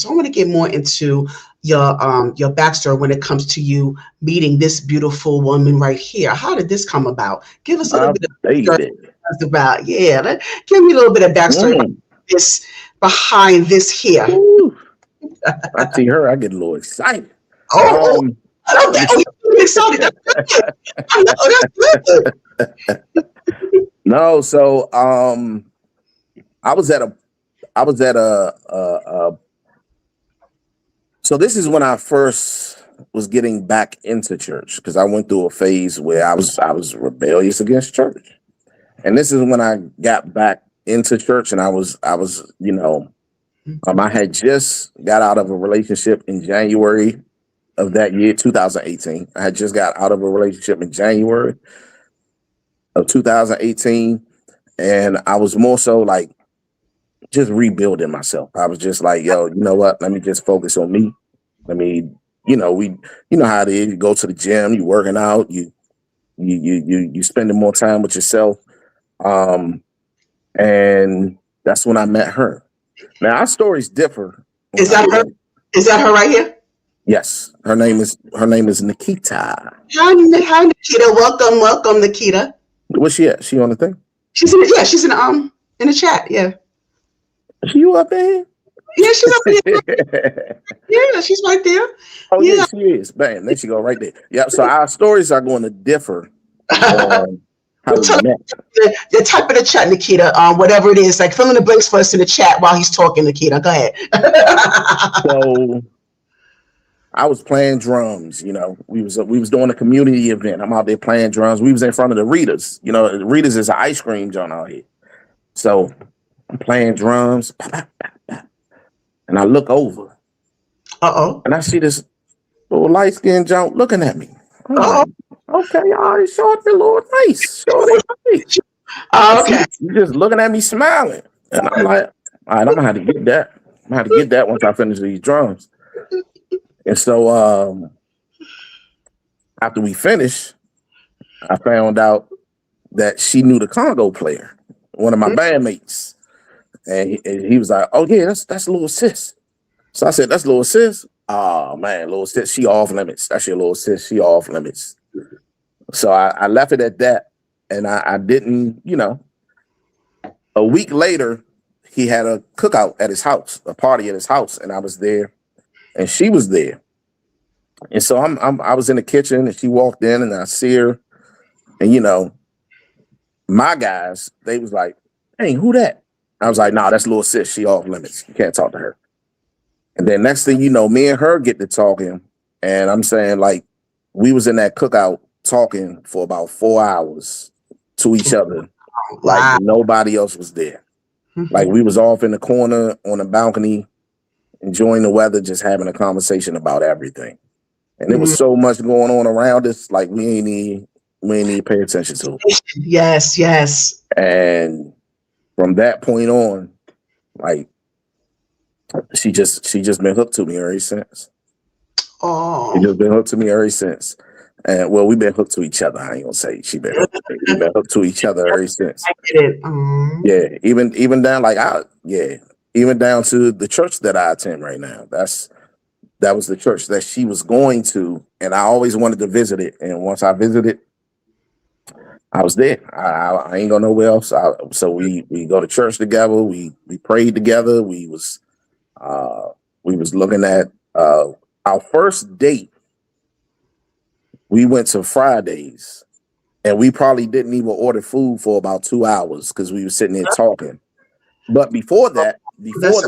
So I want to get more into your backstory when it comes to you meeting this beautiful woman right here. How did this come about? Give us a little My bit of backstory baby. about give me a little bit of backstory about Mm. this behind this here. Woo. I see her, I get a little excited. Oh, Um, I love let me that. Oh, you're excited. That's good. I know that's good. no, so I was at a I was at a so this is when I first was getting back into church because I went through a phase where I was rebellious against church. And this is when I got back into church and I had just got out of a relationship in January of that year, 2018. I had just got out of a relationship in January of 2018. And I was more so like just rebuilding myself. I was just like, yo, you know what? Let me just focus on me. Let me, you know how it is. You go to the gym, you working out, you spending more time with yourself. Um, and that's when I met her. Now our stories differ on Is how that we her? met. Is that her right here? Yes, her name is Nikita. Hi, Nikita. Welcome, welcome, Nikita. Where's she at? She on the thing? She's in the chat. Yeah. Is she up there? Yeah, she's up there. Yeah, she's right there. Oh yeah, Yeah. she is. Bam, there she go right there. Yep. So our stories are going to differ on how Well, we tell met. the type of the chat, Nikita. Whatever it is, like fill in the blanks for us in the chat while he's talking, Nikita. Go ahead. So I was playing drums. We was doing a community event. I'm out there playing drums. We was in front of the Readers. The Readers is an ice cream joint out here. So I'm playing drums, and I look over Uh-oh. and I see this little light skinned junk looking at me. I'm Uh-oh. like, okay, all right, shorty, Lord, nice, shorty, nice. And Okay. she just looking at me smiling, and I'm like, all right, I'm gonna have to get that. I'm gonna have to get that once I finish these drums. And so after we finished, I found out that she knew the Congo player, one of my bandmates, and he was like, "Oh yeah, that's little sis." So I said, "That's little sis." Oh man, little sis, she off limits. That's your little sis, she off limits. So I left it at that, and I didn't. A week later, he had a cookout at his house, a party at his house, and I was there, and she was there, and so I was in the kitchen, and she walked in, and I see her, and my guys, they was like, "Hey, who that?" I was like, "Nah, that's little sis. She off limits. You can't talk to her." And then next thing you know, me and her get to talking, and I'm saying like we was in that cookout talking for about 4 hours to each other, like Wow. nobody else was there. Like Mhm. we was off in the corner on the balcony, enjoying the weather, just having a conversation about everything. And there was Mhm. so much going on around us, like we ain't need pay attention to. Yes, yes. And from that point on, like she just been hooked to me ever since. She Oh. just been hooked to me ever since. And well, we've been hooked to each other. I ain't gonna say she been hooked to me. We've been hooked to each other ever since. I get it. Yeah, even down like even down to the church that I attend right now. That was the church that she was going to, and I always wanted to visit it. And once I visited, I was there. I ain't go nowhere else. So we go to church together. We prayed together. Uh, we was looking at our first date. We went to Fridays, and we probably didn't even order food for about 2 hours because we were sitting there talking. But before that, That's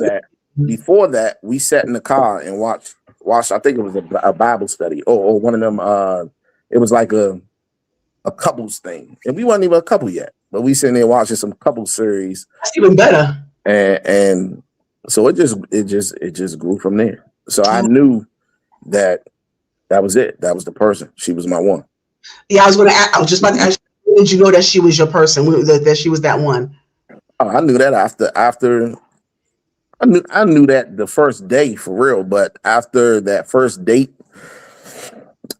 before that, we sat in the car and watched. I think it was a Bible study or one of them. It was like a couples thing, and we wasn't even a couple yet, but we sitting there watching some couple series, even better. and so it just grew from there. So I knew that that was it. That was the person. She was my one. Yeah, I was just about to ask you, when did you know that she was your person? That she was that one? Oh, I knew that after I knew that the first day for real, but after that first date,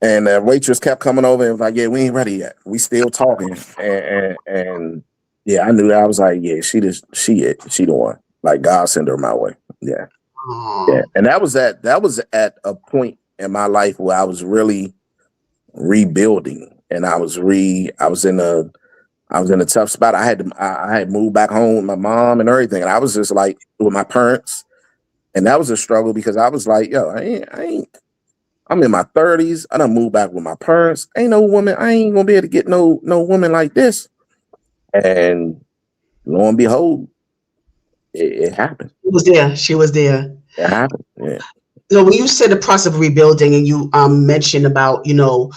and the waitress kept coming over and was like, "Yeah, we ain't ready yet. We still talking." And yeah, I knew that. I was like, "Yeah, she the one. Like God sent her my way." Yeah. Yeah, Oh, and that was at a point in my life where I was really rebuilding, and I was in a tough spot. I had moved back home with my mom and everything, and I was just like with my parents, and that was a struggle because I was like, yo, I ain't I'm in my 30s. I done moved back with my parents. Ain't no woman. I ain't gonna be able to get no woman like this. And lo and behold, it happened. she was there. She was there. It happened. Yeah. So when you said the process of rebuilding, and you mentioned about, you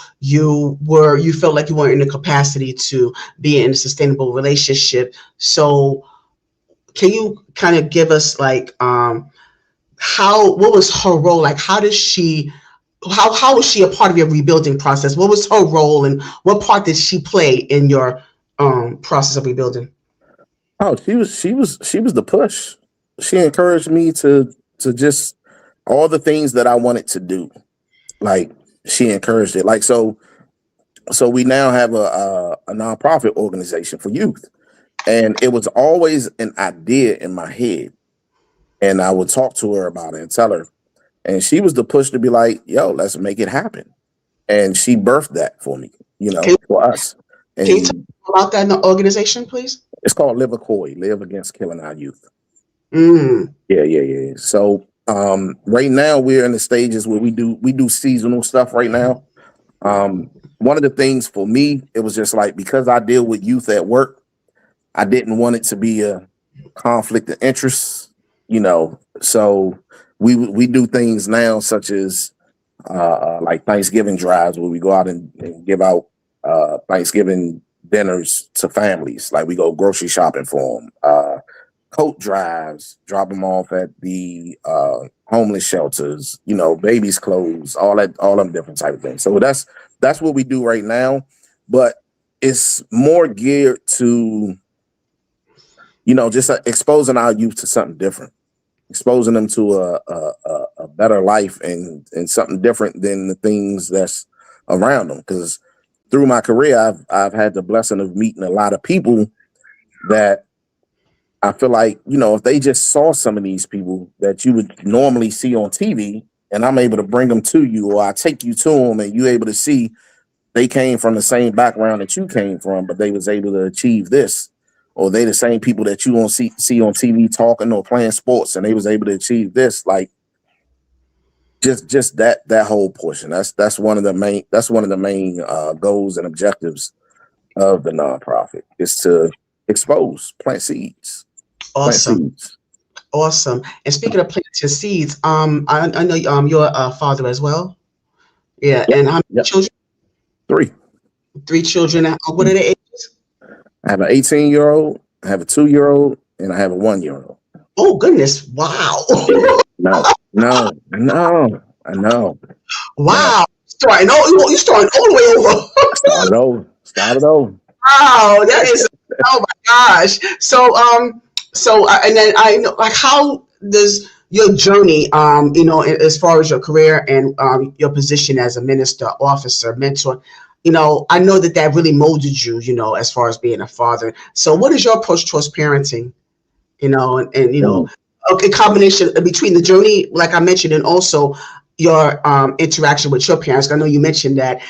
felt like you weren't in the capacity to be in a sustainable relationship. So can you kind of give us like how what was her role? Like how did she how was she a part of your rebuilding process? What was her role, and what part did she play in your process of rebuilding? Oh, she was the push. She encouraged me to just all the things that I wanted to do. Like she encouraged it. Like so we now have a nonprofit organization for youth. And it was always an idea in my head. And I would talk to her about it and tell her. And she was the push to be like, yo, let's make it happen. And she birthed that for me, Can, for us. can you talk And about that in the organization, please? it's called Live Accoy, Live Against Killing Our Youth. Mm. Yeah, yeah, yeah. So right now we're in the stages where we do seasonal stuff right now. One of the things for me, it was just like because I deal with youth at work, I didn't want it to be a conflict of interest, So we do things now such as like Thanksgiving drives where we go out and give out Thanksgiving dinners to families. Like we go grocery shopping for them. Coat drives, drop them off at the homeless shelters. Babies' clothes, all them different type of things. So that's what we do right now, but it's more geared to just exposing our youth to something different, exposing them to a better life and something different than the things that's around them. Because through my career, I've had the blessing of meeting a lot of people that I feel like, if they just saw some of these people that you would normally see on TV, and I'm able to bring them to you, or I take you to them, and you able to see they came from the same background that you came from, but they was able to achieve this, or they the same people that you don't see on TV talking or playing sports, and they was able to achieve this. Like just that whole portion. That's one of the main goals and objectives of the nonprofit is to expose, plant seeds, plant Awesome. seeds. Awesome. And speaking of planting seeds, I know you're a father as well. Yeah. Yep, And how many yep. children? 3. Three children. What are the ages? I have an 18-year-old, I have a 2-year-old, and I have a 1-year-old. Oh goodness! Wow. Yeah. No, no, no, I know. No. Wow. Starting oh you starting all the way over. Start it over. Start it over. Wow, that is oh my gosh. So and then I know like how does your journey as far as your career and your position as a minister, officer, mentor, I know that really molded you, as far as being a father. So what is your approach towards parenting? And a combination between the journey, like I mentioned, and also your interaction with your parents. I know you mentioned that,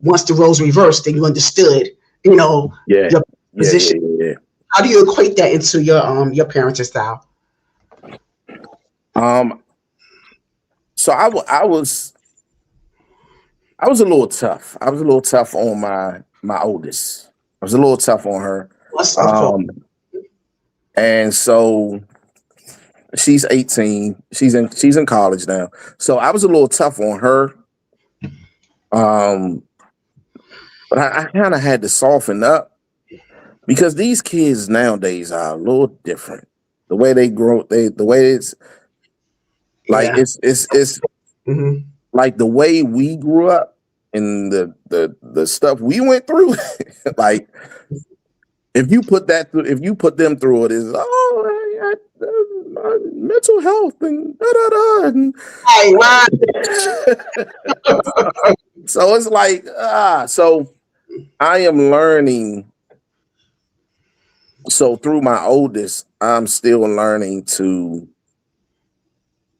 once the roles reversed, then you understood, Yeah. your Yeah, yeah, position. yeah, How do you equate that into your parenting style? yeah. So I was a little tough. I was a little tough on my oldest. I was a little tough on her. What's of course. Um, and so she's 18. She's in college now. So I was a little tough on her. Um, but I kind of had to soften up because these kids nowadays are a little different. The way they grow, the way it's like Yeah. it's Hmm. like the way we grew up and the stuff we went through. Like if you put them through it, is mental health and da da da. And Right, right. so it's like so I am learning. So through my oldest, I'm still learning to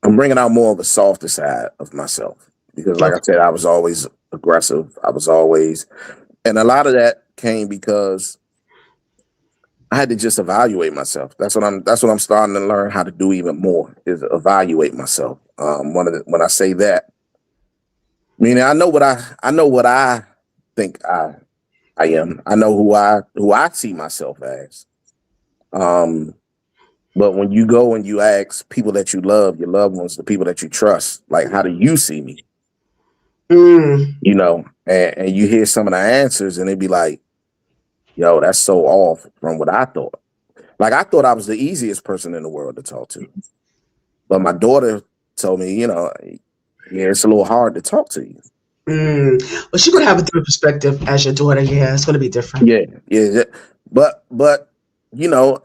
I'm bringing out more of a softer side of myself because, like I Okay. said, I was always aggressive. I was always, and a lot of that came because I had to just evaluate myself. That's what I'm starting to learn how to do even more is evaluate myself. When I say that, meaning I know what I think I am. I know who I see myself as. Um, but when you go and you ask people that you love, your loved ones, the people that you trust, like, how do you see me? Mm, You know, and you hear some of the answers and they be like, yo, that's so off from what I thought. Like I thought I was the easiest person in the world to talk to. But my daughter told me, yeah, it's a little hard to talk to you. mm. Well, she's gonna have a different perspective as your daughter. Yeah, it's gonna be different. Yeah, yeah. But you know,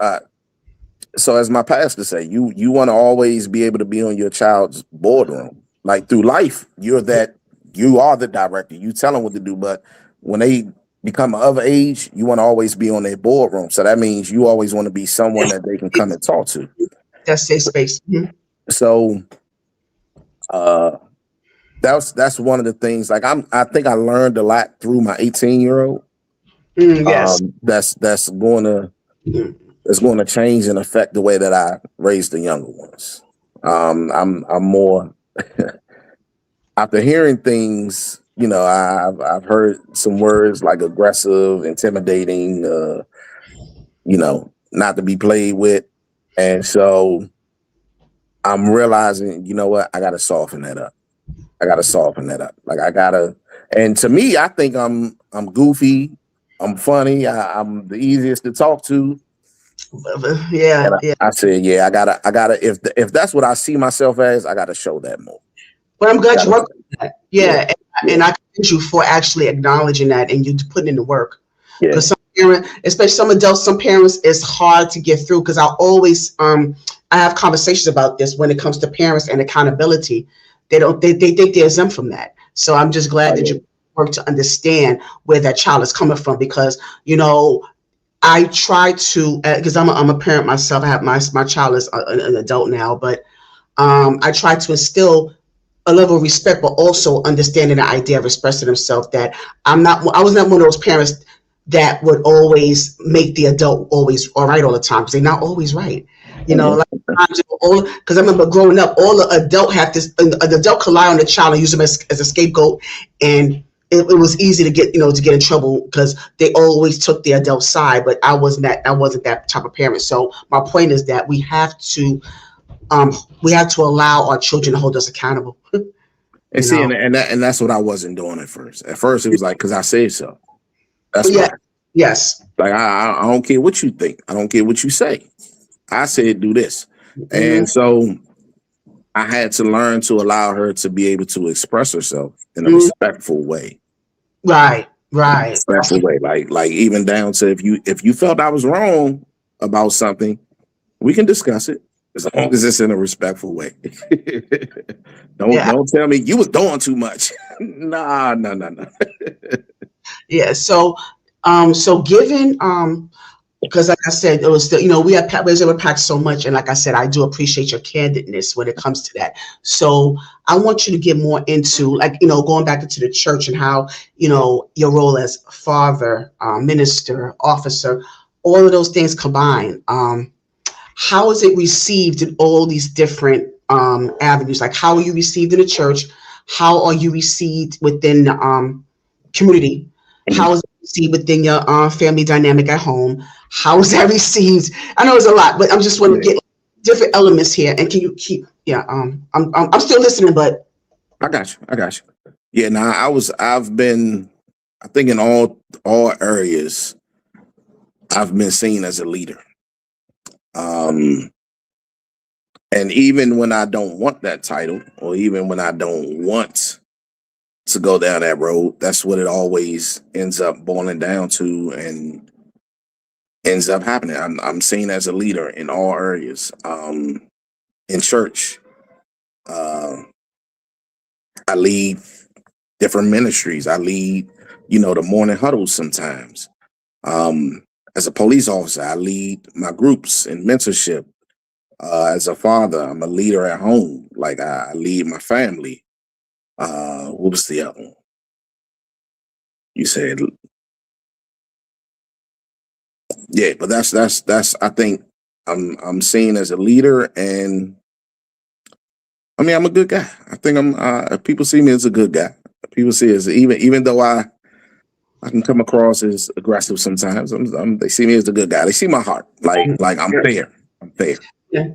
so as my pastor say, you want to always be able to be on your child's boardroom. Like through life, you are the director. You tell them what to do. But when they become of age, you want to always be on their boardroom. So that means you always want to be someone that they can come and talk to. That safe space. So uh that's one of the things. Like I think I learned a lot through my 18-year-old. Yes. That's going to Mm. it's going to change and affect the way that I raise the younger ones. I'm more after hearing things. I've heard some words like aggressive, intimidating, not to be played with, and so I'm realizing, you know what, I got to soften that up. I got to soften that up. Like I gotta, and to me, I think I'm goofy, I'm funny, I'm the easiest to talk to. And Yeah, yeah. I said, yeah, I gotta. If that's what I see myself as, I gotta show that more. But I'm glad you Gotta, worked on that. yeah, Yeah, yeah, and I commend you for actually acknowledging that and you putting in the work. yeah. Because some parents, especially some adults, some parents, it's hard to get through. Because I have conversations about this when it comes to parents and accountability. They think they're exempt from that. So I'm just glad Oh, that yeah. you work to understand where that child is coming from. Because I try to, because I'm a parent myself. I have my child is an adult now, but I try to instill a level of respect, but also understanding the idea of expressing themselves. That I was not one of those parents that would always make the adult always all right all the time because they're not always right. Mhm. Like because I remember growing up, all the adult have this, an adult could lie on the child and use them as a scapegoat, and it was easy to get in trouble because they always took the adult side. But I wasn't that type of parent. So my point is that um, we have to allow our children to hold us accountable. And You see, know. and that's what I wasn't doing at first. At first, it was like because I said so. That's Yeah. why. Yes. Like I don't care what you think. I don't care what you say. I said do this, Hmm. and so I had to learn to allow her to be able to express herself in a Hmm. respectful way. Right. Right. That's Respectful way, like even down to if you felt I was wrong about something, we can discuss it as long as it's in a respectful way. don't yeah. don't tell me you was doing too much. Nah, no, no, no. Yeah. So given because like I said, it was we was able to pack so much, and like I said, I do appreciate your candidness when it comes to that. So I want you to get more into like going back into the church and how your role as father, minister, officer, all of those things combined. How is it received in all these different avenues? Like, how are you received in the church? How are you received within the community? How is it received within your family dynamic at home? How is that received? I know it's a lot, but I'm just want to Yeah, get different elements here. And can you keep? Yeah, I'm still listening, but I got you. I got you. Yeah, now I've been, I think in all areas, I've been seen as a leader. Um, and even when I don't want that title, or even when I don't want to go down that road, that's what it always ends up boiling down to, and ends up happening. I'm seen as a leader in all areas. In church, uh, I lead different ministries. I lead, the morning huddles sometimes. Um, as a police officer, I lead my groups in mentorship. As a father, I'm a leader at home. like I lead my family. What was the other one? You said, yeah, but that's. I think I'm seen as a leader, and I mean I'm a good guy. I think I'm. People see me as a good guy. People see as even though I can come across as aggressive sometimes. They see me as a good guy. They see my heart. Like I'm fair. I'm fair. Yeah.